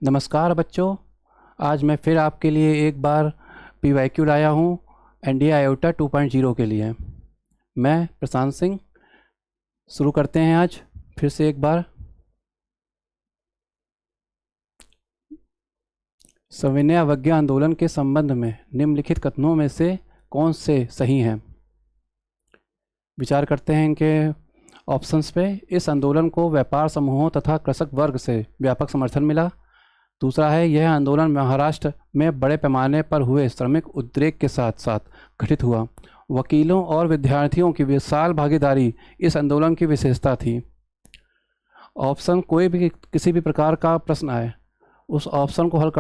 नमस्कार बच्चों। आज मैं फिर आपके लिए एक बार PYQ लाया हूँ NDA आयोटा 2.0 के लिए। मैं प्रशांत सिंह। शुरू करते हैं आज फिर से एक बार। सविनय अवज्ञा आंदोलन के संबंध में निम्नलिखित कथनों में से कौन से सही हैं? विचार करते हैं इनके ऑप्शंस पे। इस आंदोलन को व्यापार समूहों तथा कृषक वर्ग से व्यापक समर्थन मिला। दूसरा है, यह आंदोलन महाराष्ट्र में बड़े पैमाने पर हुए श्रमिक उद्रेक के साथ साथ घटित हुआ। वकीलों और विद्यार्थियों की विशाल भागीदारी इस आंदोलन की विशेषता थी। ऑप्शन कोई भी किसी भी प्रकार का प्रश्न आए, उस ऑप्शन को हल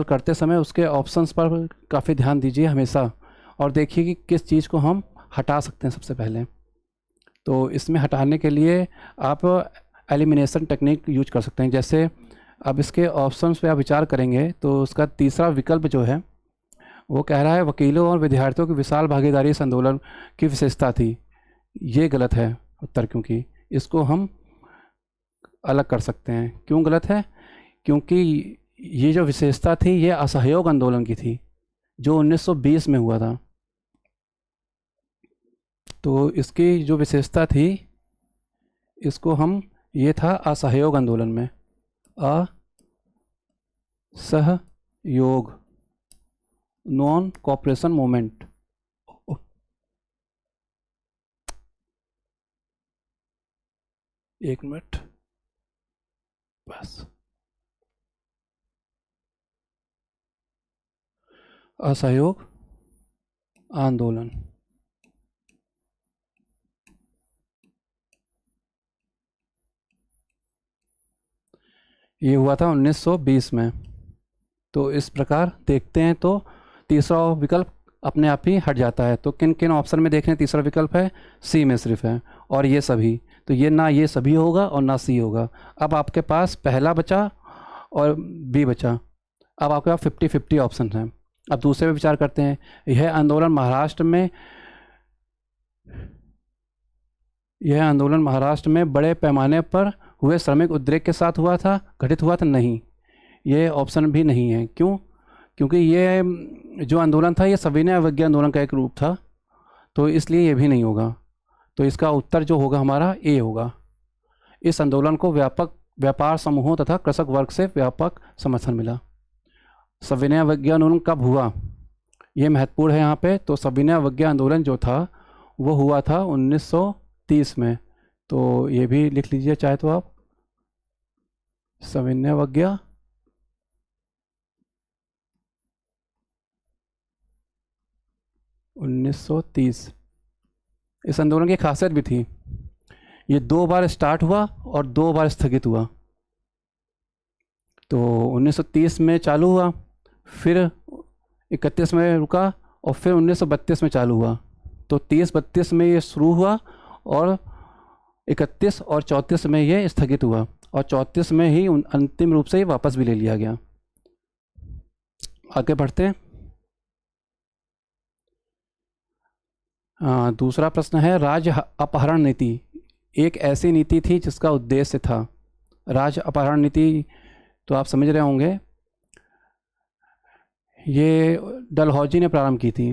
करते समय उसके ऑप्शंस पर काफ़ी ध्यान दीजिए हमेशा, और देखिए कि किस चीज़ को हम हटा सकते हैं सबसे पहले। तो इसमें हटाने के लिए आप एलिमिनेशन टेक्निक यूज कर सकते हैं। जैसे अब इसके ऑप्शंस पे आप विचार करेंगे तो उसका तीसरा विकल्प जो है वो कह रहा है वकीलों और विद्यार्थियों की विशाल भागीदारी इस आंदोलन की विशेषता थी। ये गलत है उत्तर, क्योंकि इसको हम अलग कर सकते हैं। क्यों गलत है? क्योंकि ये जो विशेषता थी ये असहयोग आंदोलन की थी जो 1920 में हुआ था। तो इसकी जो विशेषता थी इसको हम, ये था असहयोग आंदोलन में, असहयोग, नॉन कोऑपरेशन मूवमेंट। एक मिनट बस। असहयोग आंदोलन ये हुआ था 1920 में। तो इस प्रकार देखते हैं तो तीसरा विकल्प अपने आप ही हट जाता है। तो किन किन ऑप्शन में देखें तीसरा विकल्प है? सी में सिर्फ है, और ये सभी। तो ये ना ये सभी होगा और ना सी होगा। अब आपके पास पहला बचा और बी बचा। अब आपके पास 50-50 ऑप्शन हैं। अब दूसरे पे विचार करते हैं। यह आंदोलन महाराष्ट्र में बड़े पैमाने पर हुए श्रमिक उद्रेक के साथ हुआ था, घटित हुआ था? नहीं, ये ऑप्शन भी नहीं है। क्यों? क्योंकि ये जो आंदोलन था ये सविनय अवज्ञा आंदोलन का एक रूप था, तो इसलिए ये भी नहीं होगा। तो इसका उत्तर जो होगा हमारा ए होगा। इस आंदोलन को व्यापार समूहों तथा कृषक वर्ग से व्यापक समर्थन मिला। सविनय अवज्ञा आंदोलन कब हुआ, ये महत्वपूर्ण है यहाँ पे। तो सविनय अवज्ञा आंदोलन जो था वो हुआ था 1930 में। तो ये भी लिख लीजिए चाहे तो आप, सविनय अवज्ञा 1930। इस आंदोलन की खासियत भी थी, ये 2 बार स्टार्ट हुआ और 2 बार स्थगित हुआ। तो 1930 में चालू हुआ, फिर 31 में रुका, और फिर 1932 में चालू हुआ। तो 30-32 में ये शुरू हुआ, और 31 और 34 में ये स्थगित हुआ, और 34 में ही अंतिम रूप से ये वापस भी ले लिया गया। आगे बढ़ते हैं। दूसरा प्रश्न है, राज्य अपहरण नीति एक ऐसी नीति थी जिसका उद्देश्य था। राज्य अपहरण नीति तो आप समझ रहे होंगे, ये डलहौजी ने प्रारंभ की थी।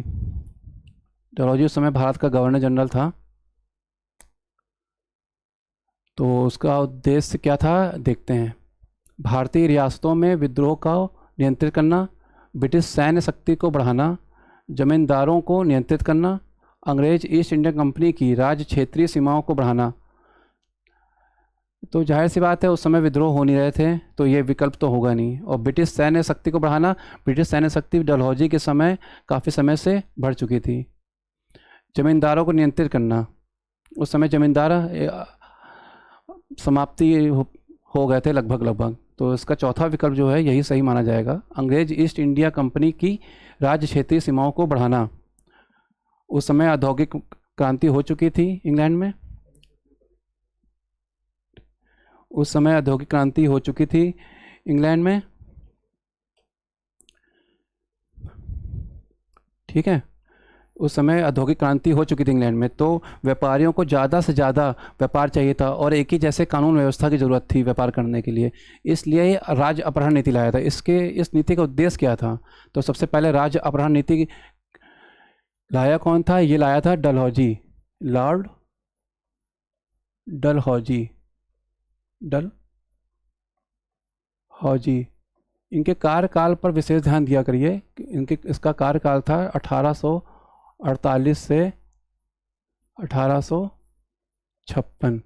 डलहौजी उस समय भारत का गवर्नर जनरल था। तो उसका उद्देश्य क्या था देखते हैं। भारतीय रियासतों में विद्रोह का नियंत्रित करना, ब्रिटिश सैन्य शक्ति को बढ़ाना, जमींदारों को नियंत्रित करना, अंग्रेज ईस्ट इंडिया कंपनी की राज्य क्षेत्रीय सीमाओं को बढ़ाना। तो जाहिर सी बात है उस समय विद्रोह हो नहीं रहे थे, तो ये विकल्प तो होगा नहीं। और ब्रिटिश सैन्य शक्ति को बढ़ाना, ब्रिटिश सैन्य शक्ति डलहौजी के समय काफ़ी समय से बढ़ चुकी थी। जमींदारों को नियंत्रित करना, उस समय जमींदार समाप्ति हो गए थे लगभग। तो इसका चौथा विकल्प जो है यही सही माना जाएगा। अंग्रेज ईस्ट इंडिया कंपनी की राज्य क्षेत्रीय सीमाओं को बढ़ाना, उस समय औद्योगिक क्रांति हो चुकी थी इंग्लैंड में। उस समय औद्योगिक क्रांति हो चुकी थी इंग्लैंड में, ठीक है। उस समय औद्योगिक क्रांति हो चुकी थी इंग्लैंड में, तो व्यापारियों को ज़्यादा से ज़्यादा व्यापार चाहिए था और एक ही जैसे कानून व्यवस्था की ज़रूरत थी व्यापार करने के लिए। इसलिए ये राज्य अपहरण नीति लाया था। इस नीति का उद्देश्य क्या था? तो सबसे पहले राज्य अपहरण नीति लाया कौन था? ये लाया था डलहौजी, लॉर्ड डलहौजी, डलहौजी। इनके कार्यकाल पर विशेष ध्यान दिया करिए। इसका कार्यकाल था 1848 से 1856।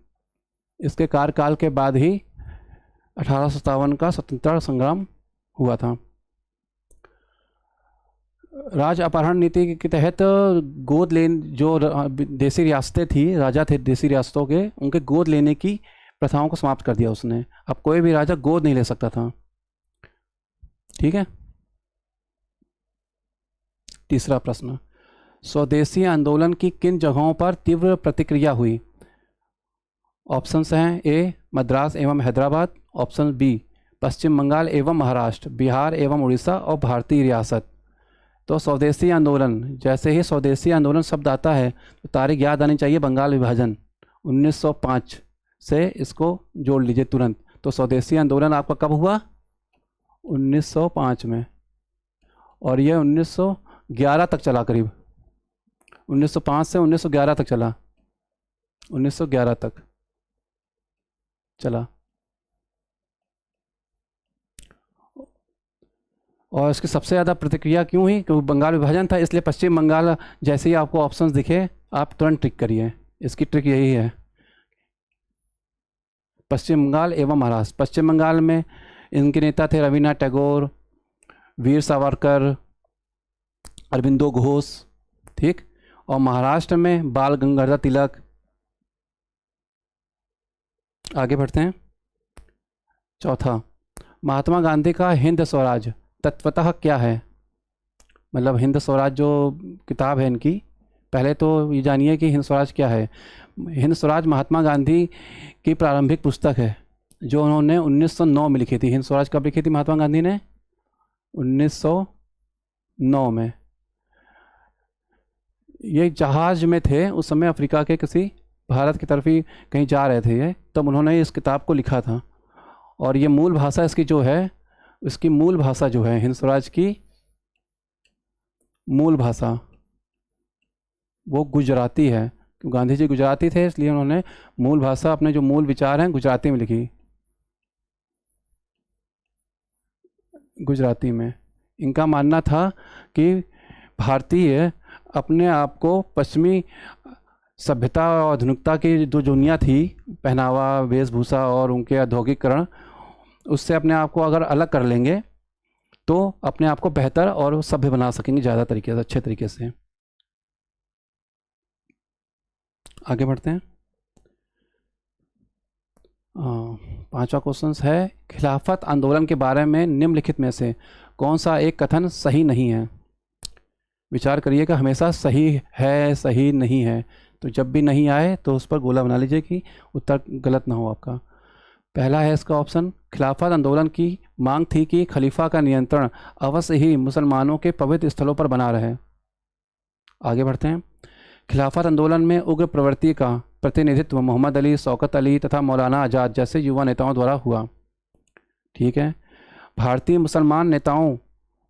इसके कार्यकाल के बाद ही 1857 का स्वतंत्रता संग्राम हुआ था। राज अपहरण नीति के तहत गोद लेन जो देसी रियासतें थी, राजा थे देसी रियासतों के, उनके गोद लेने की प्रथाओं को समाप्त कर दिया उसने। अब कोई भी राजा गोद नहीं ले सकता था। ठीक है। तीसरा प्रश्न, स्वदेशी आंदोलन की किन जगहों पर तीव्र प्रतिक्रिया हुई? ऑप्शंस हैं ए मद्रास एवं हैदराबाद, ऑप्शन बी पश्चिम बंगाल एवं महाराष्ट्र, बिहार एवं उड़ीसा और भारतीय रियासत। तो स्वदेशी आंदोलन, जैसे ही स्वदेशी आंदोलन शब्द आता है तो तारीख याद आनी चाहिए बंगाल विभाजन 1905 से, इसको जोड़ लीजिए तुरंत। तो स्वदेशी आंदोलन आपका कब हुआ? 1905 में, और यह 1911 तक चला, करीब 1905 से 1911 तक चला, 1911 तक चला। और इसकी सबसे ज़्यादा प्रतिक्रिया क्यों हुई? क्योंकि बंगाल विभाजन था, इसलिए पश्चिम बंगाल। जैसे ही आपको ऑप्शंस दिखे आप तुरंत ट्रिक करिए, इसकी ट्रिक यही है। पश्चिम बंगाल एवं महाराष्ट्र। पश्चिम बंगाल में इनके नेता थे रविन्द्रनाथ टैगोर, वीर सावरकर, अरविंदो घोष, ठीक। और महाराष्ट्र में बाल गंगाधर तिलक। आगे बढ़ते हैं। चौथा, महात्मा गांधी का हिंद स्वराज तत्वतः क्या है? मतलब हिंद स्वराज जो किताब है इनकी, पहले तो ये जानिए कि हिंद स्वराज क्या है। हिंद स्वराज महात्मा गांधी की प्रारंभिक पुस्तक है जो उन्होंने 1909 में लिखी थी। हिंद स्वराज कब लिखी थी महात्मा गांधी ने? 1909 में। ये जहाज में थे उस समय, अफ्रीका के किसी, भारत की तरफ ही कहीं जा रहे थे ये, तब उन्होंने इस किताब को लिखा था। और ये मूल भाषा इसकी जो है, इसकी मूल भाषा जो है हिंद स्वराज की मूल भाषा वो गुजराती है। गांधी जी गुजराती थे, इसलिए उन्होंने मूल भाषा, अपने जो मूल विचार हैं गुजराती में लिखी। गुजराती में इनका मानना था कि भारतीय अपने आप को पश्चिमी सभ्यता और आधुनिकता की जो दुनिया थी, पहनावा, वेशभूषा और उनके औद्योगिकरण, उससे अपने आप को अगर अलग कर लेंगे तो अपने आप को बेहतर और सभ्य बना सकेंगे ज़्यादा तरीके से, अच्छे तरीके से। आगे बढ़ते हैं। पांचवा क्वेश्चन है, खिलाफत आंदोलन के बारे में निम्नलिखित में से कौन सा एक कथन सही नहीं है? विचार करिएगा, हमेशा सही है, सही नहीं है, तो जब भी नहीं आए तो उस पर गोला बना लीजिए कि उत्तर गलत ना हो आपका। पहला है इसका ऑप्शन, खिलाफत आंदोलन की मांग थी कि खलीफा का नियंत्रण अवश्य ही मुसलमानों के पवित्र स्थलों पर बना रहे। आगे बढ़ते हैं। खिलाफत आंदोलन में उग्र प्रवृत्ति का प्रतिनिधित्व मोहम्मद अली, शौकत अली तथा मौलाना आज़ाद जैसे युवा नेताओं द्वारा हुआ। ठीक है। भारतीय मुसलमान नेताओं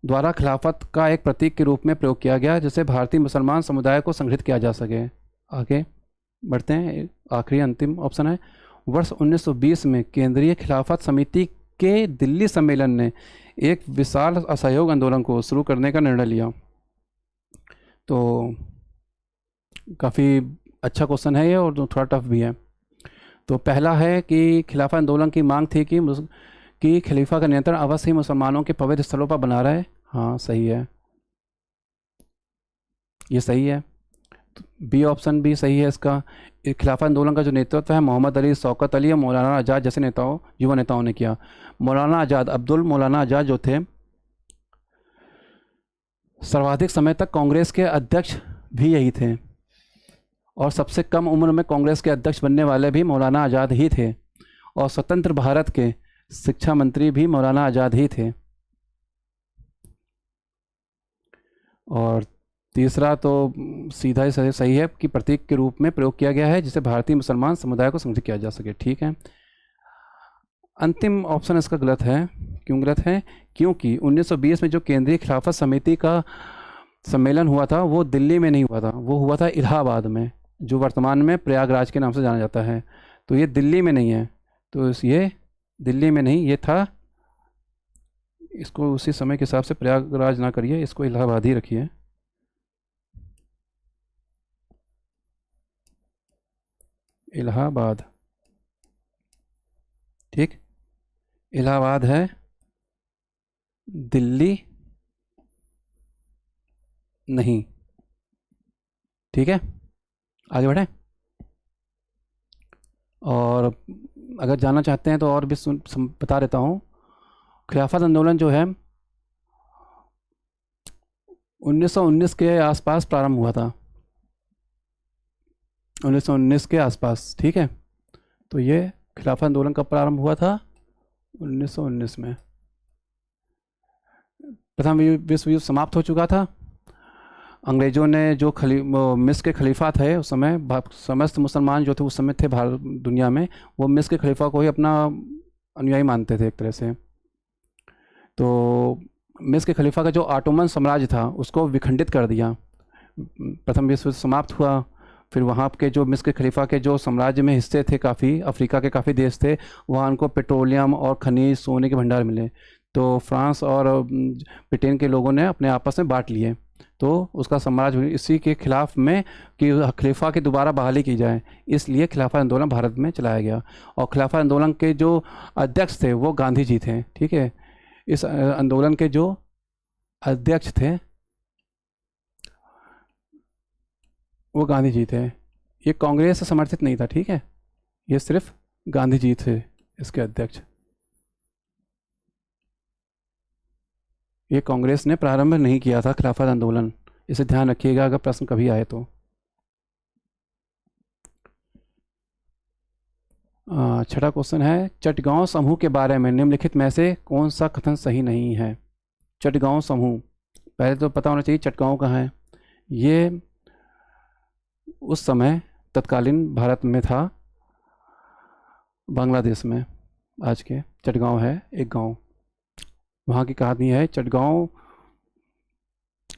द्वारा खिलाफत का एक प्रतीक के रूप में प्रयोग किया गया, जिससे भारतीय मुसलमान समुदाय को संगठित किया जा सके। आगे बढ़ते हैं। आखिरी अंतिम ऑप्शन है, वर्ष 1920 में केंद्रीय खिलाफत समिति के दिल्ली सम्मेलन ने एक विशाल असहयोग आंदोलन को शुरू करने का निर्णय लिया। तो काफ़ी अच्छा क्वेश्चन है ये और थोड़ा टफ भी है। तो पहला है कि खिलाफत आंदोलन की मांग थी कि खलीफा का नियंत्रण अवश्य ही मुसलमानों के पवित्र स्थलों पर बना रहे। हाँ, सही है, ये सही है। बी ऑप्शन भी सही है इसका। खिलाफत आंदोलन का जो नेतृत्व है मोहम्मद अली, शौकत अली और मौलाना आज़ाद जैसे नेताओं, युवा नेताओं ने किया। मौलाना आज़ाद, अब्दुल मौलाना आज़ाद जो थे, सर्वाधिक समय तक कांग्रेस के अध्यक्ष भी यही थे और सबसे कम उम्र में कांग्रेस के अध्यक्ष बनने वाले भी मौलाना आज़ाद ही थे और स्वतंत्र भारत के शिक्षा मंत्री भी मौलाना आज़ाद ही थे। और तीसरा तो सीधा ही सही सही है कि प्रतीक के रूप में प्रयोग किया गया है जिसे भारतीय मुसलमान समुदाय को संरक्षित किया जा सके। ठीक है। अंतिम ऑप्शन इसका गलत है। क्यों गलत है? क्योंकि 1920 में जो केंद्रीय खिलाफत समिति का सम्मेलन हुआ था वो दिल्ली में नहीं हुआ था, वो हुआ था इलाहाबाद में, जो वर्तमान में प्रयागराज के नाम से जाना जाता है। तो ये दिल्ली में नहीं है, तो ये दिल्ली में नहीं, ये था, इसको उसी समय के हिसाब से प्रयागराज ना करिए, इसको इलाहाबाद ही रखिए। इलाहाबाद, ठीक, इलाहाबाद है, दिल्ली नहीं। ठीक है, आगे बढ़ें। और अगर जानना चाहते हैं तो और भी बता देता हूँ। खिलाफत आंदोलन जो है 1919 के आसपास प्रारंभ हुआ था, 1919 के आसपास। ठीक है, तो ये खिलाफत आंदोलन कब प्रारंभ हुआ था? 1919 में। प्रथम विश्व युद्ध समाप्त हो चुका था। अंग्रेज़ों ने जो मिस्र के खलीफा थे उस समय, समस्त मुसलमान जो थे उस समय थे भारत दुनिया में, वो मिस्र के खलीफा को ही अपना अनुयायी मानते थे एक तरह से। तो मिस्र के खलीफा का जो ऑटोमन साम्राज्य था उसको विखंडित कर दिया। प्रथम विश्व युद्ध समाप्त हुआ, फिर वहाँ के जो मिस्र के खलीफा के जो साम्राज्य में हिस्से थे, काफ़ी अफ्रीका के काफ़ी देश थे, वहाँ उनको पेट्रोलियम और खनिज सोने के भंडार मिले। तो फ्रांस और ब्रिटेन के लोगों ने अपने आपस में बांट लिए, तो उसका साम्राज्य इसी के खिलाफ में कि खलीफा की दोबारा बहाली की जाए, इसलिए खिलाफत आंदोलन भारत में चलाया गया। और खिलाफत आंदोलन के जो अध्यक्ष थे वो गांधी जी थे। ठीक है, इस आंदोलन के जो अध्यक्ष थे वो गांधी जी थे। ये कांग्रेस से समर्थित नहीं था। ठीक है, ये सिर्फ गांधी जी थे इसके अध्यक्ष। ये कांग्रेस ने प्रारंभ नहीं किया था खिलाफत आंदोलन, इसे ध्यान रखिएगा अगर प्रश्न कभी आए तो। छठा क्वेश्चन है, चटगांव समूह के बारे में निम्नलिखित में से कौन सा कथन सही नहीं है? चटगांव समूह, पहले तो पता होना चाहिए चटगांव कहाँ है। ये उस समय तत्कालीन भारत में था, बांग्लादेश में। आज के चटगांव है एक गांव, वहाँ की कहानी है। चटगांव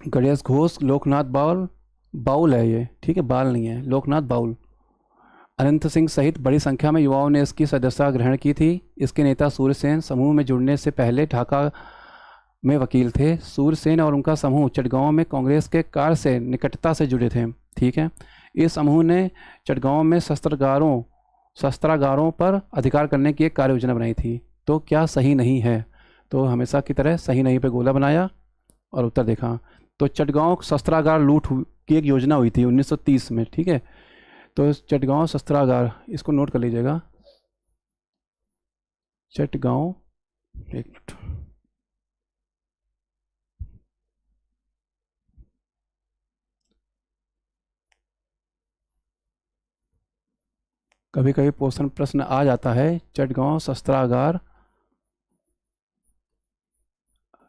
गणेश घोष, लोकनाथ बाउल है ये। ठीक है, बाल नहीं है, लोकनाथ बाउल, अनंत सिंह सहित बड़ी संख्या में युवाओं ने इसकी सदस्यता ग्रहण की थी। इसके नेता सूर्यसेन समूह में जुड़ने से पहले ढाका में वकील थे। सूर्यसेन और उनका समूह चटगांव में कांग्रेस के कार्य से निकटता से जुड़े थे। ठीक है, इस समूह ने चटगांव में शस्त्रागारों पर अधिकार करने की एक कार्य योजना बनाई थी। तो क्या सही नहीं है? तो हमेशा की तरह सही नहीं पे गोला बनाया और उत्तर देखा। तो चटगांव शस्त्रागार लूट की एक योजना हुई थी 1930 में। ठीक है, तो चटगांव शस्त्रागार, इसको नोट कर लीजिएगा। चटगांव, एक मिनट, कभी कभी प्रश्न आ जाता है, चटगांव शस्त्रागार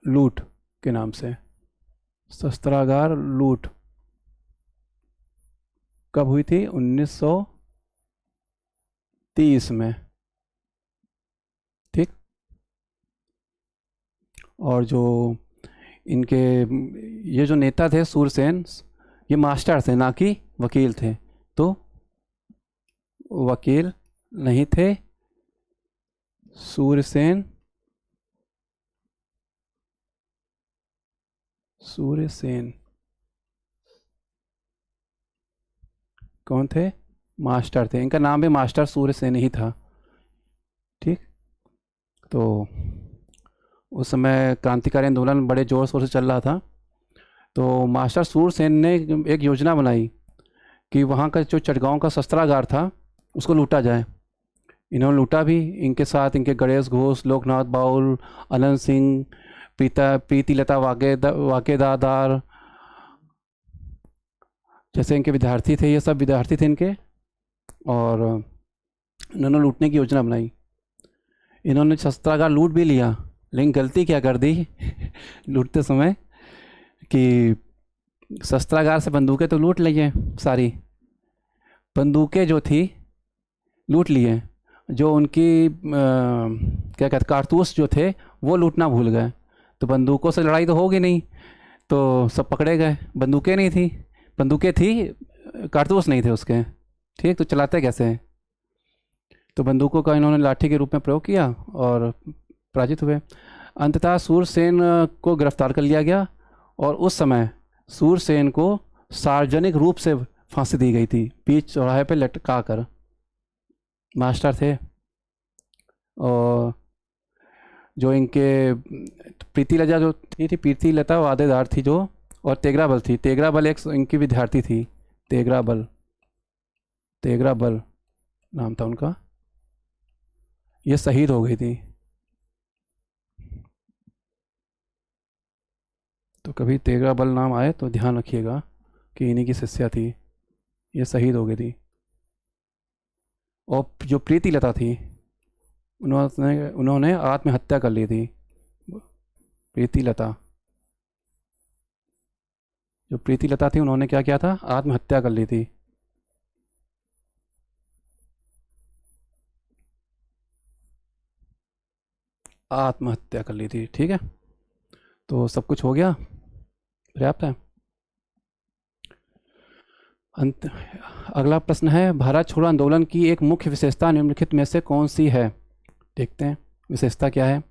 लूट के नाम से। शस्त्रागार लूट कब हुई थी? 1930 में। ठीक, और जो इनके ये जो नेता थे सूरसेन, ये मास्टर थे ना कि वकील थे। तो वकील नहीं थे सूरसेन, कौन थे? मास्टर थे। इनका नाम भी मास्टर सूरसेन ही था। ठीक, तो उस समय क्रांतिकारी आंदोलन बड़े जोर शोर से चल रहा था। तो मास्टर सूरसेन ने एक योजना बनाई कि वहाँ का जो चटगांव का शस्त्रागार था उसको लूटा जाए। इन्होंने लूटा भी, इनके साथ इनके गणेश घोष, लोकनाथ बाउल, अनंत सिंह, प्रीतिलता वाकेदार जैसे इनके विद्यार्थी थे, ये सब विद्यार्थी थे इनके, और इन्होंने लूटने की योजना बनाई। इन्होंने शस्त्रागार लूट भी लिया, लेकिन गलती क्या कर दी लूटते समय कि शस्त्रागार से बंदूकें तो लूट ली हैं सारी, बंदूकें जो थी लूट लिए, जो उनकी क्या कहते कारतूस जो थे वो लूटना भूल गए। तो बंदूकों से लड़ाई तो होगी नहीं, तो सब पकड़े गए। बंदूकें नहीं थी, बंदूकें थी, कारतूस नहीं थे उसके, ठीक, तो चलाते कैसे हैं? तो बंदूकों का इन्होंने लाठी के रूप में प्रयोग किया और पराजित हुए। अंततः सूरसेन को गिरफ्तार कर लिया गया और उस समय सूरसेन को सार्वजनिक रूप से फांसी दी गई थी, बीच चौराहे पे लटका कर। मास्टर थे, और जो इनके प्रीति लता जो थी प्रीति लता वादेदार थी जो, और तेगरा बल थी, तेगरा बल एक इनकी विद्यार्थी थी, तेगरा बल, तेगरा बल नाम था उनका, ये शहीद हो गई थी। तो कभी तेगरा बल नाम आए तो ध्यान रखिएगा कि इन्हीं की शिष्या थी, ये शहीद हो गई थी। और जो प्रीति लता थी उन्होंने उन्होंने आत्महत्या कर ली थी। प्रीति लता, जो प्रीति लता थी उन्होंने क्या किया था, आत्महत्या कर ली थी। आत्महत्या कर ली थी, ठीक है। तो सब कुछ हो गया, पर्याप्त है। अंत अगला प्रश्न है, भारत छोड़ो आंदोलन की एक मुख्य विशेषता निम्नलिखित में से कौन सी है? देखते हैं विशेषता क्या है,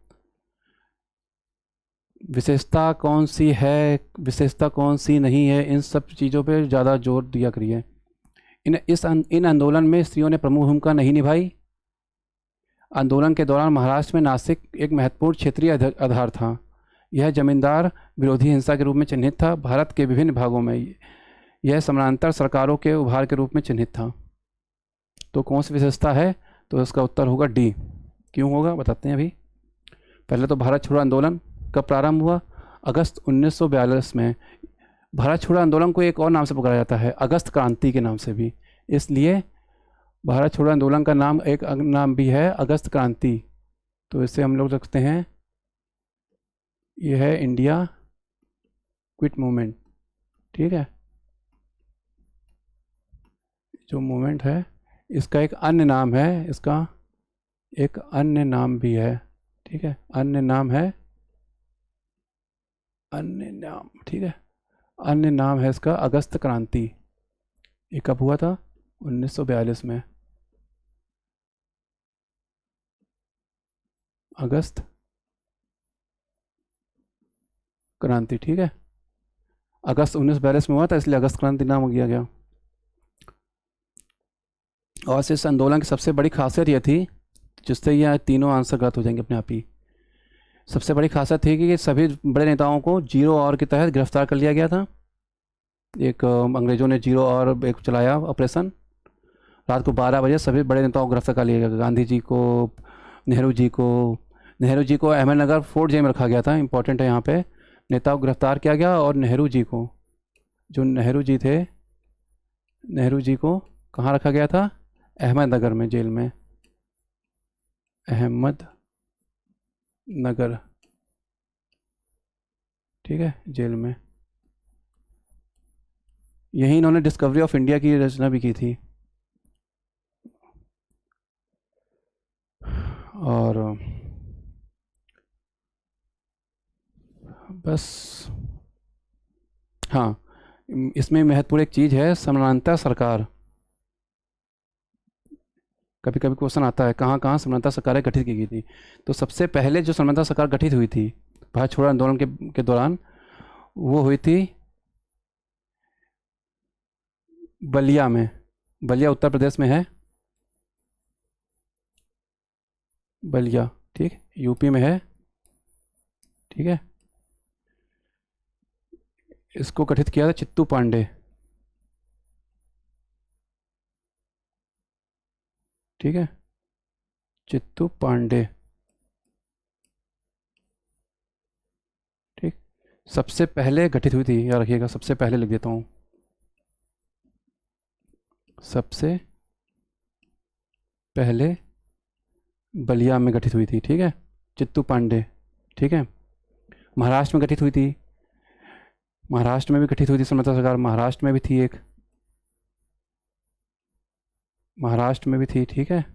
विशेषता कौन सी है, विशेषता कौन सी नहीं है, इन सब चीज़ों पे ज़्यादा जोर दिया करिए। इन आंदोलन में स्त्रियों ने प्रमुख भूमिका नहीं निभाई। आंदोलन के दौरान महाराष्ट्र में नासिक एक महत्वपूर्ण क्षेत्रीय आधार था। यह जमींदार विरोधी हिंसा के रूप में चिन्हित था। भारत के विभिन्न भागों में यह समानांतर सरकारों के उभार के रूप में चिन्हित था। तो कौन सी विशेषता है? तो इसका उत्तर होगा डी। क्यों होगा बताते हैं अभी। पहले तो भारत छोड़ो आंदोलन कब प्रारंभ हुआ? अगस्त 1942 में। भारत छोड़ो आंदोलन को एक और नाम से पुकारा जाता है, अगस्त क्रांति के नाम से भी, इसलिए भारत छोड़ो आंदोलन का नाम एक नाम भी है अगस्त क्रांति। तो इसे हम लोग रखते हैं, ये है इंडिया क्विट मूवमेंट, ठीक है। जो मूवमेंट है इसका एक अन्य नाम है, इसका एक अन्य नाम भी है, ठीक है, अन्य नाम है, अन्य नाम, ठीक है, अन्य नाम है इसका अगस्त क्रांति। ये कब हुआ था? 1942 में, अगस्त क्रांति, ठीक है। अगस्त 1942 में हुआ था, इसलिए अगस्त क्रांति नाम दिया गया। और इस आंदोलन की सबसे बड़ी खासियत यह थी, जिससे यह तीनों आंसर गलत हो जाएंगे अपने आप ही। सबसे बड़ी खासियत थी कि सभी बड़े नेताओं को 0 आवर के तहत गिरफ्तार कर लिया गया था। एक अंग्रेज़ों ने 0 आवर एक चलाया ऑपरेशन, रात को 12 बजे सभी बड़े नेताओं को गिरफ्तार कर लिया गया। गांधी जी को, नेहरू जी को अहमदनगर फोर्ट जेल में रखा गया था, इंपॉर्टेंट है यहाँ पे। नेताओं को गिरफ्तार किया गया, और नेहरू जी को, जो नेहरू जी थे, नेहरू जी को कहाँ रखा गया था? अहमदनगर में, जेल में, अहमदनगर, ठीक है, जेल में। यही इन्होंने डिस्कवरी ऑफ इंडिया की रचना भी की थी। और बस, हाँ, इसमें महत्वपूर्ण एक चीज़ है, समानांतर सरकार। कभी कभी क्वेश्चन आता है कहाँ कहाँ समानांतर सरकारें गठित की गई थी। तो सबसे पहले जो समानांतर सरकार गठित हुई थी भारत छोड़ो आंदोलन के दौरान, वो हुई थी बलिया में। बलिया उत्तर प्रदेश में है, बलिया, ठीक, यूपी में है, ठीक है। इसको गठित किया था चित्तू पांडे, ठीक है, चित्तू पांडे, ठीक। सबसे पहले गठित हुई थी, याद रखिएगा, सबसे पहले लिख देता हूँ, सबसे पहले बलिया में गठित हुई थी, ठीक है, चित्तू पांडे, ठीक है। महाराष्ट्र में गठित हुई थी महाराष्ट्र में भी गठित हुई थी समता सरकार, महाराष्ट्र में भी थी एक, महाराष्ट्र में भी थी, ठीक है।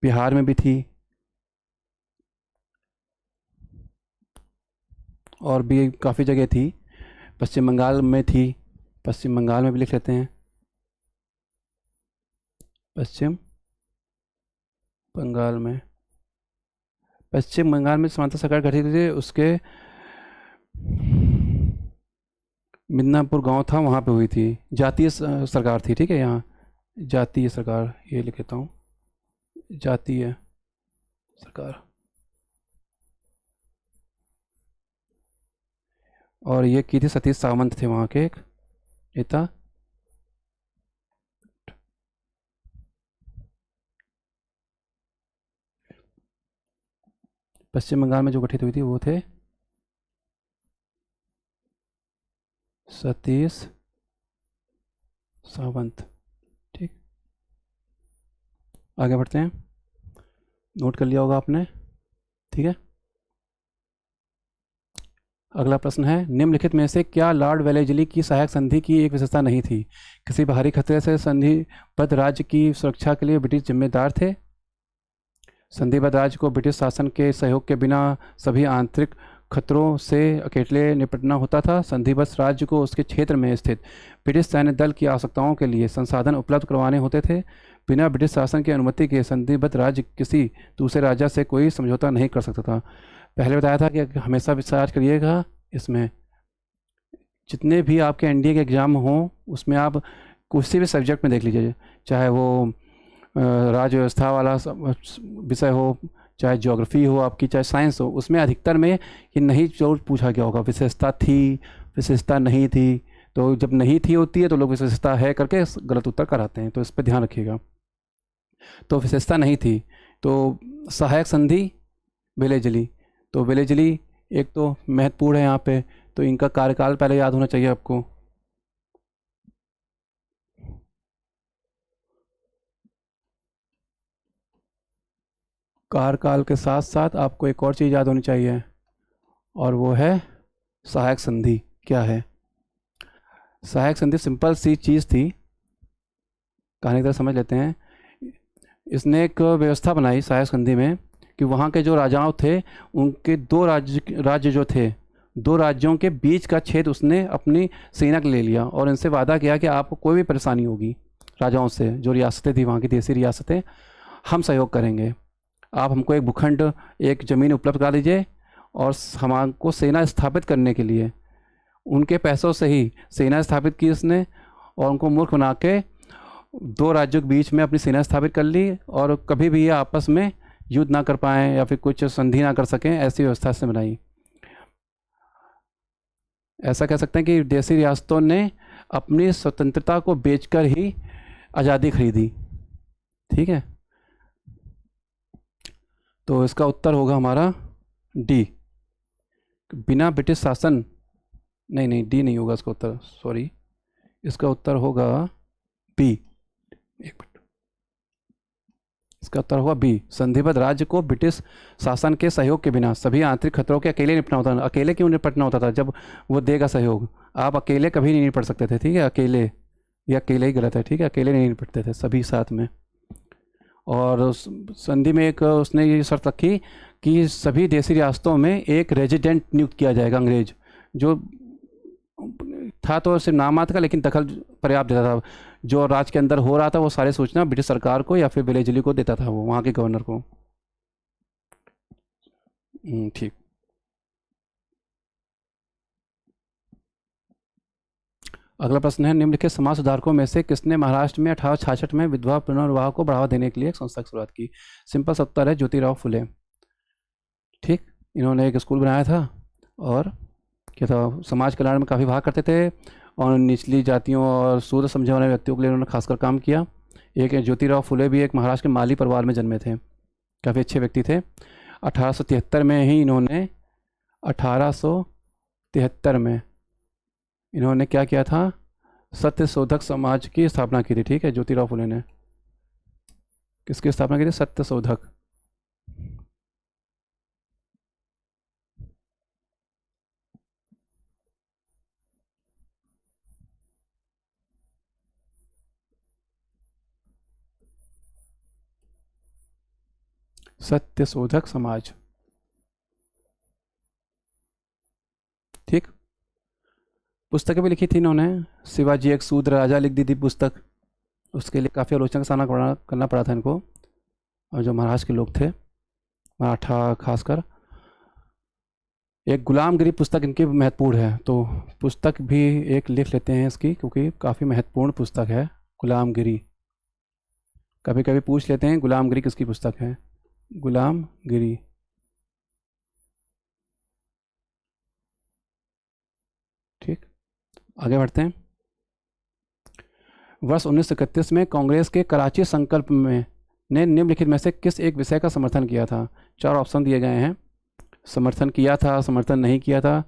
बिहार में भी थी, और भी काफ़ी जगह थी। पश्चिम बंगाल में थी, पश्चिम बंगाल में भी लिख लेते हैं, पश्चिम बंगाल में, पश्चिम बंगाल में समांतर सरकार गठित हुई थी। उसके मिदनापुर गांव था, वहाँ पे हुई थी, जातीय सरकार थी, ठीक है। यहाँ जातीय सरकार ये लिख लेता हूँ, जातीय सरकार। और ये की थी सतीश सावंत थे वहाँ के एक नेता। पश्चिम बंगाल में जो गठित हुई थी वो थे सतीश सावंत, ठीक। आगे बढ़ते हैं, नोट कर लिया होगा आपने, ठीक है। अगला प्रश्न है, निम्नलिखित में से क्या लॉर्ड वेलेस्ली की सहायक संधि की एक विशेषता नहीं थी? किसी बाहरी खतरे से संधिबद्ध राज्य की सुरक्षा के लिए ब्रिटिश जिम्मेदार थे। संधिबद्ध राज्य को ब्रिटिश शासन के सहयोग के बिना सभी आंतरिक खतरों से अकेले निपटना होता था। संधिबद्ध राज्य को उसके क्षेत्र में स्थित ब्रिटिश सैन्य दल की आवश्यकताओं के लिए संसाधन उपलब्ध करवाने होते थे। बिना ब्रिटिश शासन की अनुमति के संधिबद्ध राज्य किसी दूसरे राज्य से कोई समझौता नहीं कर सकता था। पहले बताया था कि हमेशा विचार करिएगा, इसमें जितने भी आपके एनडीए के एग्ज़ाम हों उसमें आप किसी भी सब्जेक्ट में देख लीजिए, चाहे वो राज्य व्यवस्था वाला विषय हो, चाहे ज्योग्राफी हो आपकी, चाहे साइंस हो, उसमें अधिकतर में ये नहीं जरूर पूछा गया होगा विशेषता थी, विशेषता नहीं थी। तो जब नहीं थी होती है तो लोग विशेषता है करके गलत उत्तर कराते हैं, तो इस पर ध्यान रखिएगा। तो विशेषता नहीं थी, तो सहायक संधि वेलेस्ली, तो वेलेस्ली एक तो महत्वपूर्ण है यहाँ पे, तो इनका कार्यकाल पहले याद होना चाहिए आपको। कार्यकाल के साथ साथ आपको एक और चीज़ याद होनी चाहिए, और वो है सहायक संधि क्या है। सहायक संधि सिंपल सी चीज़ थी, कहानी की तरह समझ लेते हैं। इसने एक व्यवस्था बनाई सहायक संधि में कि वहाँ के जो राजाओं थे उनके दो राज्य जो थे, दो राज्यों के बीच का क्षेत्र उसने अपनी सेना के ले लिया और इनसे वादा किया कि आपको कोई भी परेशानी होगी राजाओं से, जो रियासतें थी वहाँ की देसी रियासतें, हम सहयोग करेंगे। आप हमको एक भूखंड, एक ज़मीन उपलब्ध करा दीजिए, और हमको सेना स्थापित करने के लिए उनके पैसों से ही सेना स्थापित की इसने, और उनको मूर्ख बना के दो राज्यों के बीच में अपनी सेना स्थापित कर ली, और कभी भी ये आपस में युद्ध ना कर पाएँ या फिर कुछ संधि ना कर सकें, ऐसी व्यवस्था से बनाई। ऐसा कह सकते हैं कि देसी रियासतों ने अपनी स्वतंत्रता को बेचकर ही आज़ादी खरीदी, ठीक है। तो इसका उत्तर होगा हमारा डी, बिना ब्रिटिश शासन, नहीं डी नहीं होगा इसका उत्तर, सॉरी, इसका उत्तर होगा बी, एक मिनट, इसका उत्तर होगा बी। संधिबद्ध राज्य को ब्रिटिश शासन के सहयोग के बिना सभी आंतरिक खतरों के अकेले निपटना होता था। अकेले क्यों निपटना होता था? जब वो देगा सहयोग, आप अकेले कभी नहीं निपट सकते थे, ठीक है। अकेले, ये अकेले ही गलत है, ठीक है, अकेले नहीं निपटते थे, सभी साथ में। और उस संधि में एक उसने ये शर्त रखी कि सभी देसी रियासतों में एक रेजिडेंट नियुक्त किया जाएगा, अंग्रेज, जो था तो सिर्फ नाम मात्र का, लेकिन दखल पर्याप्त देता था। जो राज्य के अंदर हो रहा था वो सारी सूचना ब्रिटिश सरकार को या फिर वेलेस्ली को देता था, वो वहाँ के गवर्नर को। ठीक। अगला प्रश्न है, निम्नलिखित समाज सुधारकों में से किसने महाराष्ट्र में 1866 में विधवा पुनर्विवाह को बढ़ावा देने के लिए एक संस्था की शुरुआत की? सिंपल सा उत्तर है ज्योतिराव फुले, ठीक। इन्होंने एक स्कूल बनाया था और क्या था, समाज कल्याण में काफ़ी भाग करते थे, और निचली जातियों और शूद्र समझे वाले व्यक्तियों के लिए उन्होंने खासकर काम किया। एक ज्योतिराव फुले भी एक महाराष्ट्र के माली परिवार में जन्मे थे, काफ़ी अच्छे व्यक्ति थे। 1873 में ही इन्होंने 1873 में इन्होंने क्या किया था, सत्यशोधक समाज की स्थापना की थी, ठीक है। ज्योतिराव फुले ने किसकी स्थापना की थी? सत्यशोधक। सत्यशोधक समाज। ठीक। पुस्तकें भी लिखी थी इन्होंने। शिवाजी एक शूद्र राजा लिख दी थी पुस्तक, उसके लिए काफ़ी आलोचना का सामना करना पड़ा था इनको, और जो महाराष्ट्र के लोग थे, मराठा खासकर। एक गुलामगिरी पुस्तक इनकी महत्वपूर्ण है, तो पुस्तक भी एक लिख लेते हैं इसकी, क्योंकि काफ़ी महत्वपूर्ण पुस्तक है गुलामगिरी। कभी कभी पूछ लेते हैं गुलामगिरी किसकी पुस्तक है। गुलामगिरी। ठीक, आगे बढ़ते हैं। वर्ष 1931 में कांग्रेस के कराची संकल्प में ने निम्नलिखित में से किस एक विषय का समर्थन किया था। 4 ऑप्शन दिए गए हैं। समर्थन किया था, समर्थन नहीं किया था,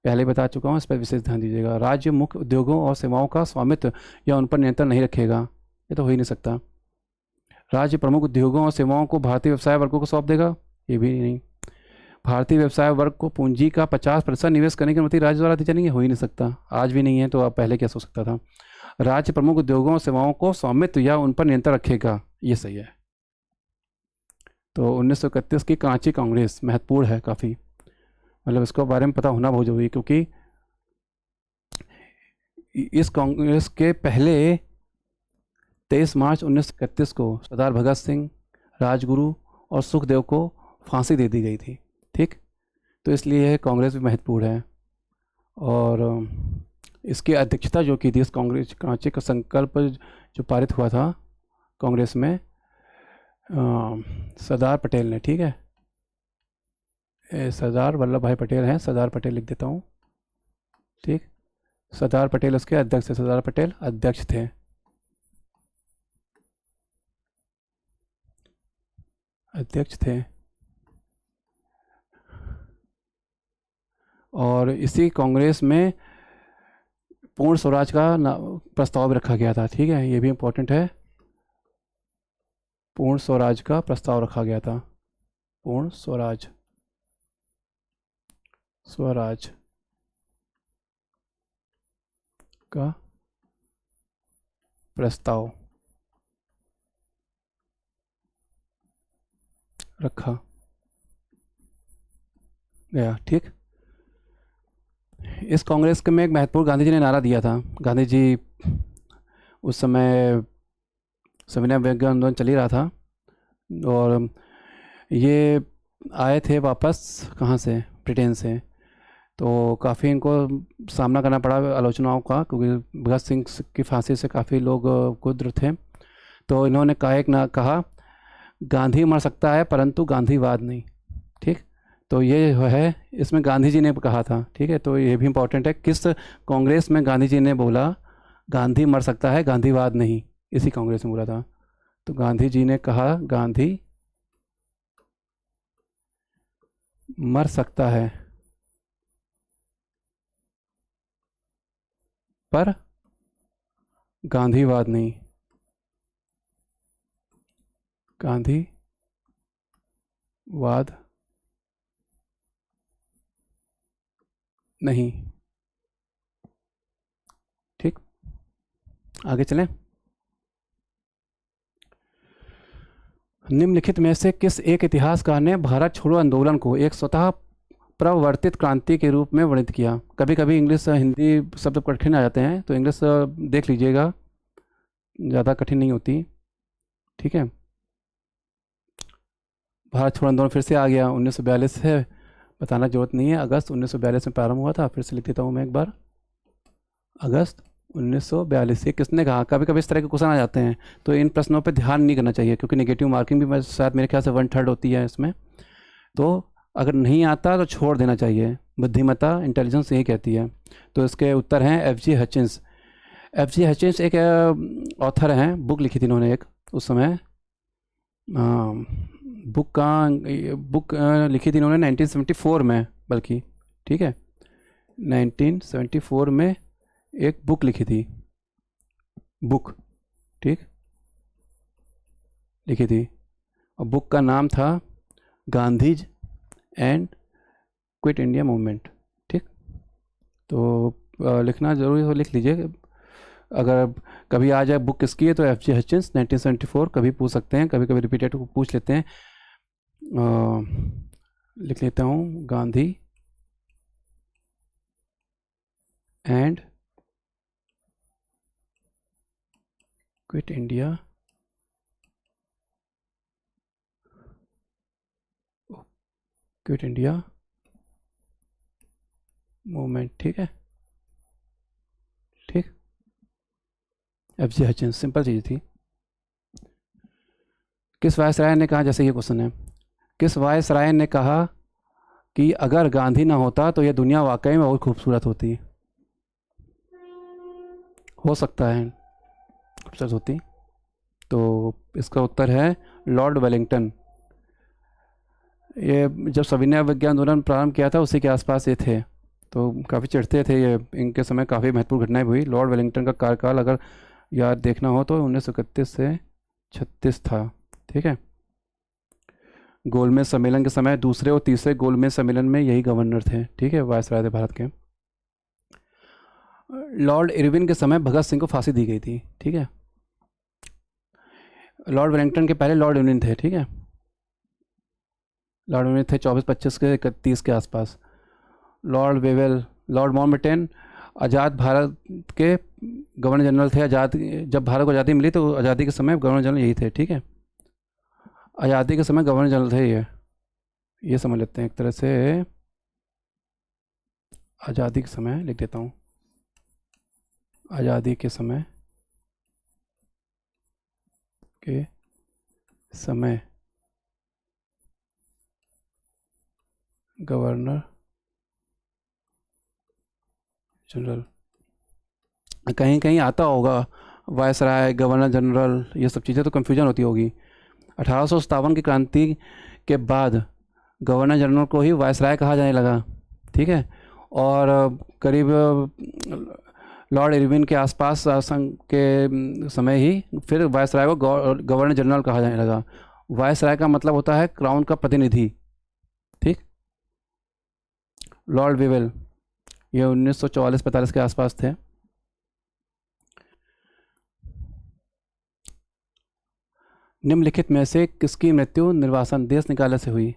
पहले बता चुका हूँ, इस पर विशेष ध्यान दीजिएगा। राज्य मुख्य उद्योगों और सेवाओं का स्वामित्व या उन पर नियंत्रण नहीं रखेगा, ये तो हो ही नहीं सकता। राज्य प्रमुख उद्योगों और सेवाओं को भारतीय व्यवसाय वर्गों को सौंप देगा, ये भी नहीं। भारतीय व्यवसाय वर्ग को पूंजी का 50% निवेश करने की अनुमति राज्य द्वारा दी जानी है, हो ही नहीं सकता, आज भी नहीं है, तो अब पहले क्या हो सकता था। राज्य प्रमुख उद्योगों और सेवाओं को स्वामित्व या उन पर नियंत्रण रखेगा, ये सही है। तो 1931 की कराची कांग्रेस महत्वपूर्ण है काफ़ी, मतलब इसके बारे में पता होना बहुत जरूरी है, क्योंकि इस कांग्रेस के पहले 23 मार्च 1931 को सरदार भगत सिंह, राजगुरु और सुखदेव को फांसी दे दी गई थी। ठीक, तो इसलिए कांग्रेस भी महत्वपूर्ण है। और इसकी अध्यक्षता जो की थी इस कांग्रेस कराची का संकल्प जो पारित हुआ था कांग्रेस में, सरदार पटेल ने। ठीक है, सरदार वल्लभ भाई पटेल हैं, सरदार पटेल लिख देता हूँ। ठीक, सरदार पटेल उसके अध्यक्ष थे, सरदार पटेल अध्यक्ष थे। अध्यक्ष थे। और इसी कांग्रेस में पूर्ण स्वराज का प्रस्ताव रखा गया था। ठीक है, ये भी इम्पोर्टेंट है, पूर्ण स्वराज का प्रस्ताव रखा गया था। पूर्ण स्वराज, स्वराज का प्रस्ताव रखा गया। ठीक, इस कांग्रेस के में एक महत्वपूर्ण गांधी जी ने नारा दिया था। गांधी जी उस समय सविनय अवज्ञा आंदोलन चल ही रहा था, और ये आए थे वापस कहाँ से, ब्रिटेन से, तो काफ़ी इनको सामना करना पड़ा आलोचनाओं का, क्योंकि भगत सिंह की फांसी से काफ़ी लोग गुद्र थे। तो इन्होंने कहा गांधी मर सकता है परंतु गांधीवाद नहीं। ठीक, तो ये है, इसमें गांधी जी ने कहा था। ठीक है, तो ये भी इम्पोर्टेंट है, किस कांग्रेस में गांधी जी ने बोला गांधी मर सकता है गांधीवाद नहीं, इसी कांग्रेस में बोला था। तो गांधी जी ने कहा गांधी मर सकता है पर गांधीवाद नहीं, गांधीवाद नहीं। ठीक, आगे चलें। निम्नलिखित में से किस एक इतिहासकार ने भारत छोड़ो आंदोलन को एक स्वतः प्रवर्तित क्रांति के रूप में वर्णित किया। कभी कभी इंग्लिश हिंदी शब्द कठिन आ जाते हैं, तो इंग्लिश देख लीजिएगा, ज़्यादा कठिन नहीं होती। ठीक है, भारत छोड़ो आंदोलन फिर से आ गया, 1942 से, बताना जरूरत नहीं है, अगस्त 1942 में प्रारंभ हुआ था। फिर से लिख देता हूँ मैं एक बार, अगस्त 1942। ये किसने कहा। कभी कभी इस तरह के क्वेश्चन आ जाते हैं, तो इन प्रश्नों पर ध्यान नहीं करना चाहिए, क्योंकि नेगेटिव मार्किंग भी शायद मेरे ख्याल से 1/3 होती है इसमें। तो अगर नहीं आता तो छोड़ देना चाहिए, बुद्धिमत्ता, इंटेलिजेंस यही कहती है। तो इसके उत्तर हैं F.G. हचिंस। F.G. हचिंस एक ऑथर हैं, बुक लिखी थी इन्होंने एक, उस समय बुक लिखी थी इन्होंने 1974 में, बल्कि। ठीक है, 1974 में एक बुक लिखी थी, बुक, ठीक, लिखी थी, और बुक का नाम था Gandhi's and quit India movement. ठीक, तो लिखना जरूरी हो, लिख लीजिए। अगर कभी आ जाए बुक किसकी है, तो F.G. हचिंस 1974, कभी पूछ सकते हैं, कभी कभी रिपीटेड पूछ लेते हैं। लिख लेता हूँ, Gandhi and quit India movement. ठीक है, ठीक। एफ.जे. हचिंस, सिंपल चीज़ थी। किस वायसराय ने कहा, जैसे ये क्वेश्चन है, किस वायसराय ने कहा कि अगर गांधी ना होता तो यह दुनिया वाकई में बहुत खूबसूरत होती, हो सकता है खूबसूरत होती? तो इसका उत्तर है लॉर्ड वेलिंगटन। ये जब सविनय विज्ञान आंदोलन प्रारंभ किया था उसी के आसपास ये थे, तो काफ़ी चिढ़ते थे ये, इनके समय काफ़ी महत्वपूर्ण घटनाएं हुई। लॉर्ड वेलिंगटन का कार्यकाल अगर याद देखना हो तो 1931 से 36 था। ठीक है, गोलमेज सम्मेलन के समय दूसरे और तीसरे गोलमेज सम्मेलन में यही गवर्नर थे। ठीक है, वायसराय थे भारत के। लॉर्ड इरविन के समय भगत सिंह को फांसी दी गई थी। ठीक है, लॉर्ड वेलिंगटन के पहले लॉर्ड इरविन थे। ठीक है, लॉर्ड इरविन थे 24-25 के 31 के आसपास। लॉर्ड वेवेल, लॉर्ड माउंटबेटन आज़ाद भारत के गवर्नर जनरल थे। आज़ाद, जब भारत को आज़ादी मिली तो आज़ादी के समय गवर्नर जनरल यही थे। ठीक है, आज़ादी के समय गवर्नर जनरल थे ये समझ लेते हैं एक तरह से। आज़ादी के समय लिख देता हूँ, आज़ादी के समय गवर्नर जनरल। कहीं कहीं आता होगा वायसराय, गवर्नर जनरल, ये सब चीज़ें, तो कन्फ्यूजन होती होगी। 1857 की क्रांति के बाद गवर्नर जनरल को ही वायसराय कहा जाने लगा। ठीक है, और करीब लॉर्ड इरविन के आसपास शासन के समय ही फिर वायसराय को गवर्नर जनरल कहा जाने लगा। वायसराय का मतलब होता है क्राउन का प्रतिनिधि। ठीक, लॉर्ड वेवेल ये 1944-45 के आसपास थे। निम्नलिखित में से किसकी मृत्यु निर्वासन, देश निकाला से हुई?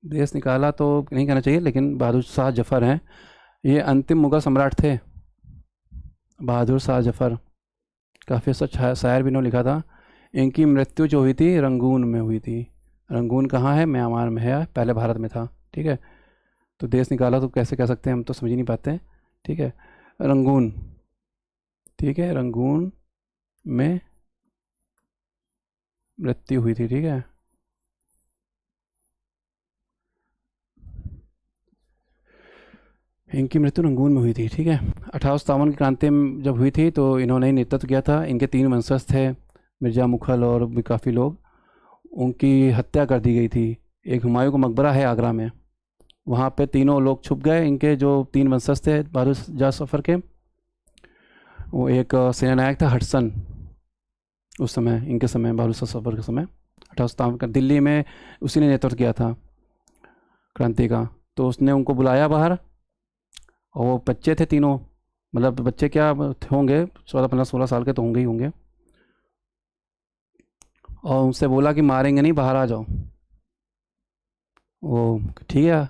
देश निकाला तो नहीं कहना चाहिए, लेकिन बहादुर शाह जफर हैं, ये अंतिम मुगल सम्राट थे। बहादुर शाह जफर, काफ़ी अच्छा शायर भी इन्होंने लिखा था। इनकी मृत्यु जो हुई थी रंगून में हुई थी। रंगून कहाँ है? म्यांमार में है, पहले भारत में था। ठीक है, तो देश निकाला तो कैसे कह सकते हैं, हम तो समझ ही नहीं पाते। ठीक है, रंगून। ठीक है, रंगून में मृत्यु हुई थी। ठीक है, इनकी मृत्यु रंगून में हुई थी। ठीक है, 1857 की क्रांति जब हुई थी तो इन्होंने ही नेतृत्व किया था। इनके 3 वंशज थे, मिर्ज़ा मुखल और भी काफ़ी लोग, उनकी हत्या कर दी गई थी। एक हुमायूं का मकबरा है आगरा में, वहाँ पे तीनों लोग छुप गए। इनके जो 3 वंशज थे बहादुर शाह जफर के, वो एक सेनानायक था हडसन, उस समय इनके समय बहादुर शाह जफर के समय 1857 का, दिल्ली में उसी ने नेतृत्व किया था क्रांति का। तो उसने उनको बुलाया बाहर, और वो बच्चे थे तीनों, मतलब बच्चे क्या होंगे, 14-15-16 साल के तो होंगे ही होंगे। और उनसे बोला कि मारेंगे नहीं, बाहर आ जाओ। वो ठीक है,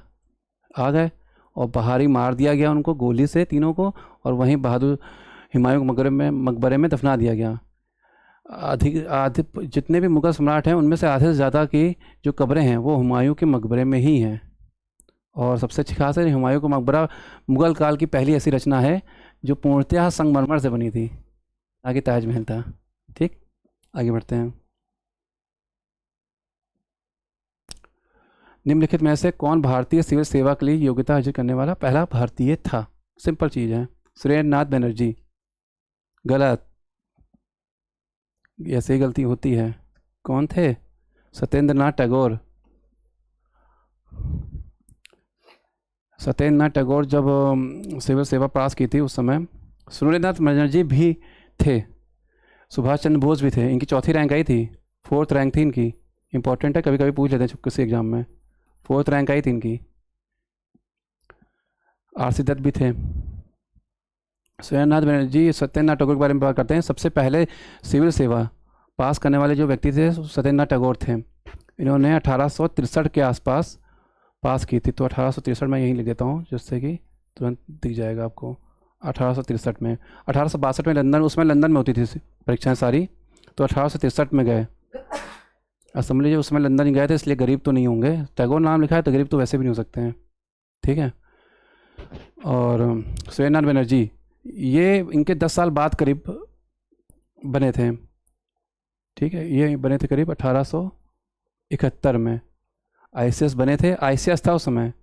आ गए, और बाहर ही मार दिया गया उनको गोली से तीनों को, और वहीं बहादुर हुमायूं के मकबरे में दफना दिया गया। अधिक आधे जितने भी मुग़ल सम्राट हैं उनमें से आधे से ज़्यादा की जो कब्रें हैं वो हुमायूं के मकबरे में ही हैं। और सबसे अच्छी खास है, हुमायूं का मकबरा मुग़ल काल की पहली ऐसी रचना है जो पूर्णतः संगमरमर से बनी थी, आगे ताजमहल था। ठीक, आगे बढ़ते हैं। निम्नलिखित में से कौन भारतीय सिविल सेवा के लिए योग्यता अर्जित करने वाला पहला भारतीय था? सिंपल चीज़ है, सुरेंद्र नाथ बनर्जी। गलत, ऐसे ही गलती होती है। कौन थे? सत्येंद्र नाथ टैगोर। सत्येंद्र नाथ टैगोर जब सिविल सेवा पास की थी उस समय सुरेंद्र नाथ बनर्जी भी थे, सुभाष चंद्र बोस भी थे। इनकी चौथी रैंक आई थी, 4th रैंक थी इनकी। इंपॉर्टेंट है, कभी कभी पूछ लेते हैं चुपके से एग्जाम में। 4th रैंक आई थी इनकी। आर.सी. दत्त भी थे। सुरेंद्र नाथ बनर्जी, सत्येंद्र नाथ टैगोर के बारे में बात करते हैं। सबसे पहले सिविल सेवा पास करने वाले जो व्यक्ति थे सत्येंद्र नाथ टैगोर थे। इन्होंने 1863 के आसपास पास की थी। तो 1863 में यहीं लिख देता हूँ जिससे कि तुरंत दिख जाएगा आपको। 1863 में, 1862 में लंदन, उसमें लंदन में होती थी परीक्षाएं सारी, तो 1863 में गए। अब समझ लीजिए उसमें लंदन ही गए थे, इसलिए गरीब तो नहीं होंगे। टैगोर नाम लिखा है तो गरीब तो वैसे भी नहीं हो सकते हैं, ठीक है। और सुरेंद्रनाथ बनर्जी, ये इनके 10 साल बाद करीब बने थे, ठीक है। ये बने थे करीब 1871 में। आईसीएस बने थे, आईसीएस था उस समय,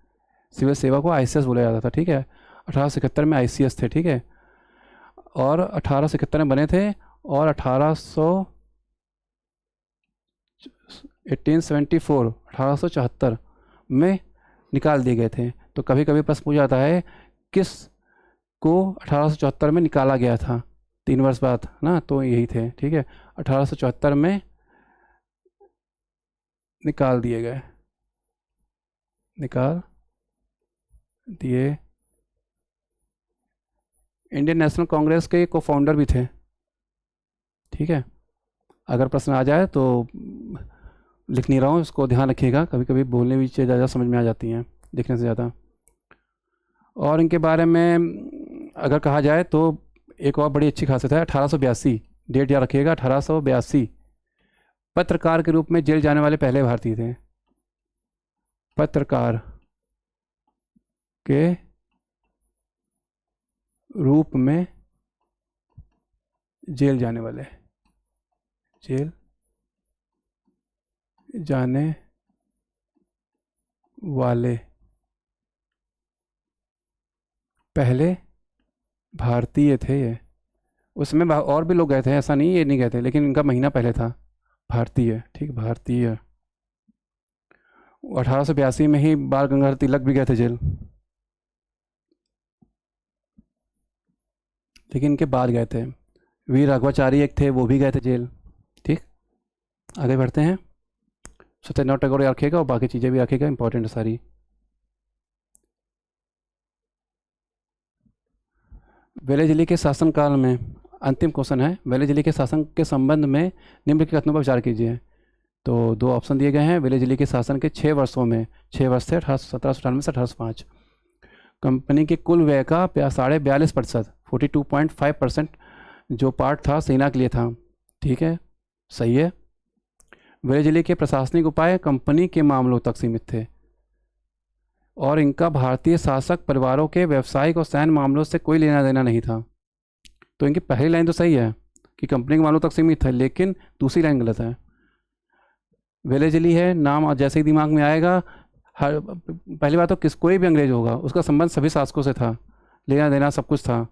सिविल सेवा को आईसीएस बोला जाता था, ठीक है। 1871 में आईसीएस थे, ठीक है। और 1871 में बने थे और 1874 में निकाल दिए गए थे। तो कभी कभी प्रश्न पूछा जाता है किस को 1874 में निकाला गया था, 3 वर्ष बाद ना, तो यही थे, ठीक है। 1874 में निकाल दिए गए, निकाल दिए। इंडियन नेशनल कांग्रेस के को फाउंडर भी थे, ठीक है। अगर प्रश्न आ जाए तो लिख नहीं रहा हूँ, इसको ध्यान रखिएगा, कभी कभी बोलने भी चीज़ें ज़्यादा समझ में आ जाती हैं लिखने से ज़्यादा। और इनके बारे में अगर कहा जाए तो एक और बड़ी अच्छी खासियत है, 1882 डेट याद रखिएगा, 1882 पत्रकार के रूप में जेल जाने वाले पहले भारतीय थे। पत्रकार के रूप में जेल जाने वाले, जेल जाने वाले पहले भारतीय थे ये। उसमें और भी लोग गए थे, ऐसा नहीं ये नहीं गए थे, लेकिन इनका महीना पहले था। भारतीय, ठीक, भारतीय। 1882 में ही बाल गंगाधर तिलक भी गए थे जेल, लेकिन इनके बाद गए थे। वीर राघवाचारी एक थे, वो भी गए थे जेल, ठीक। आगे बढ़ते हैं। सत्येंद्रनाथ टैगोर याद रखिएगा और बाकी चीज़ें भी रखिएगा, इंपॉर्टेंट है सारी। वेलेजली के शासनकाल में, अंतिम क्वेश्चन है, वेलेजली के शासन के संबंध में निम्नलिखित कथनों पर विचार कीजिए। तो 2 ऑप्शन दिए गए हैं। वेलेजली के शासन के 6 वर्षों में, 6 वर्ष थे 1798 से 1805, कंपनी के कुल व्यय का 42.5%, 42.5% जो पार्ट था सेना के लिए था, ठीक है, सही है। वेलेजली के प्रशासनिक उपाय कंपनी के मामलों तक सीमित थे और इनका भारतीय शासक परिवारों के व्यावसायिक और सैन्य मामलों से कोई लेना देना नहीं था। तो इनकी पहली लाइन तो सही है कि कंपनी के मामलों तक सीमित है, लेकिन दूसरी लाइन गलत है। वेलेजली है नाम जैसे ही दिमाग में आएगा, हर पहली बात तो कोई भी अंग्रेज होगा उसका संबंध सभी शासकों से था, लेना देना सब कुछ था,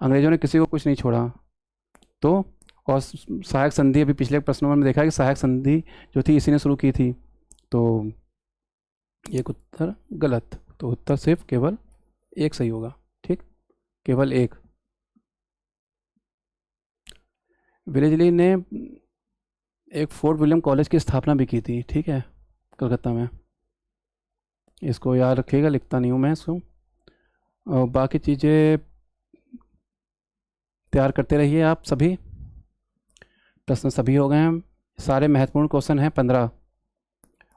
अंग्रेजों ने किसी को कुछ नहीं छोड़ा। तो और सहायक संधि, अभी पिछले प्रश्नों में देखा कि सहायक संधि जो थी इसी ने शुरू की थी, तो एक उत्तर गलत। तो उत्तर सिर्फ केवल एक सही होगा, ठीक, केवल एक। वेलेजली ने एक फोर्ट विलियम कॉलेज की स्थापना भी की थी, ठीक है, कलकत्ता में। इसको याद रखिएगा, लिखता नहीं हूँ मैं इसको। और बाकी चीज़ें तैयार करते रहिए आप सभी। प्रश्न सभी हो गए हैं, सारे महत्वपूर्ण क्वेश्चन हैं 15,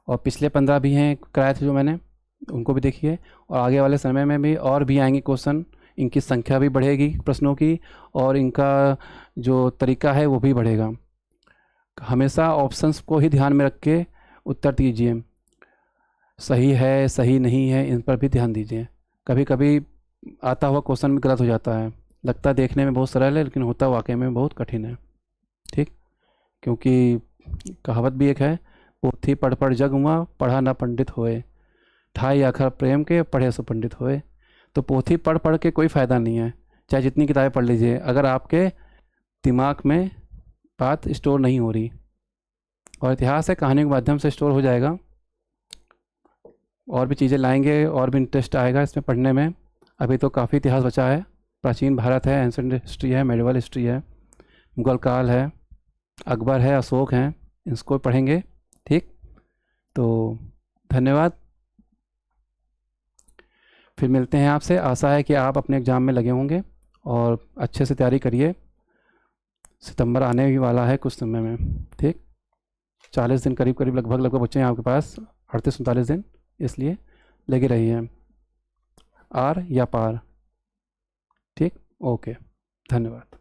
और पिछले 15 भी हैं कराए थे जो मैंने, उनको भी देखिए। और आगे वाले समय में भी और भी आएंगे क्वेश्चन, इनकी संख्या भी बढ़ेगी प्रश्नों की, और इनका जो तरीका है वो भी बढ़ेगा। हमेशा ऑप्शंस को ही ध्यान में रख के उत्तर दीजिए, सही है सही नहीं है इन पर भी ध्यान दीजिए। कभी कभी आता हुआ क्वेश्चन भी गलत हो जाता है, लगता देखने में बहुत सरल है लेकिन होता वाकई में बहुत कठिन है, ठीक। क्योंकि कहावत भी एक है, पोथी पढ़ पढ़ जग हुआ, पढ़ा ना पंडित होए, ढाई अक्षर प्रेम के, पढ़े सो पंडित होए। तो पोथी पढ़ पढ़ के कोई फ़ायदा नहीं है, चाहे जितनी किताबें पढ़ लीजिए, अगर आपके दिमाग में बात स्टोर नहीं हो रही। और इतिहास है, कहानी के माध्यम से स्टोर हो जाएगा, और भी चीज़ें लाएंगे और भी इंटरेस्ट आएगा इसमें पढ़ने में। अभी तो काफ़ी इतिहास बचा है, प्राचीन भारत है, एंसेंट हिस्ट्री है, मेडिवल हिस्ट्री है, मुगल काल है, अकबर है, अशोक हैं, इसको पढ़ेंगे, ठीक। तो धन्यवाद, फिर मिलते हैं आपसे। आशा है कि आप अपने एग्ज़ाम में लगे होंगे और अच्छे से तैयारी करिए, सितंबर आने ही वाला है कुछ समय में, ठीक। 40 दिन करीब करीब लगभग बच्चे हैं आपके पास, 38-39 दिन, इसलिए लगे रहिए। आर या पार। ठीक, ओके, धन्यवाद।